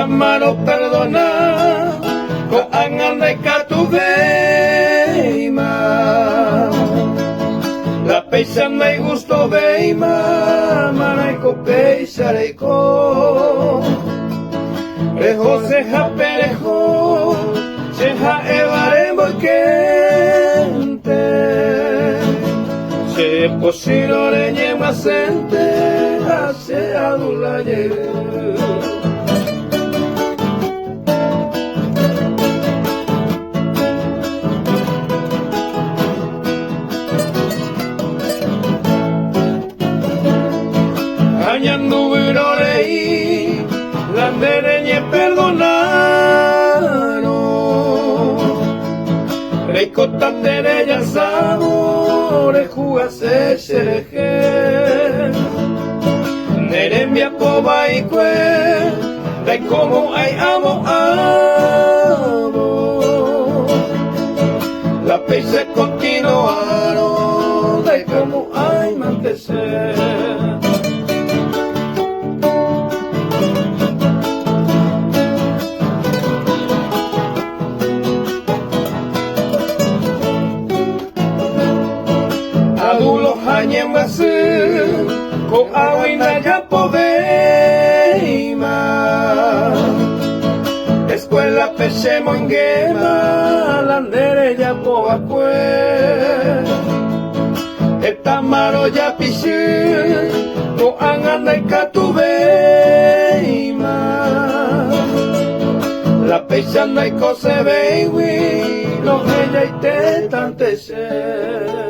mano perdona ko angan ka tu veima la peisa mai gusto veima manai ko peisa reiko rejo seja perejo seja evaremo kente se posiro reñe masente hace adulaye Añando virorei la nereñe perdonaro reiko tandereya sabore jugase xereje neremia poba y cue dai como hay amo la peisa continuaron dai como hay mantecer adulo hanya masih ko awina ya poveima escuela pesemo ingema landere ya poakue etamaro ya pishi ko anganai katuveima la peisa no hay cose veiwi no ella y te tantese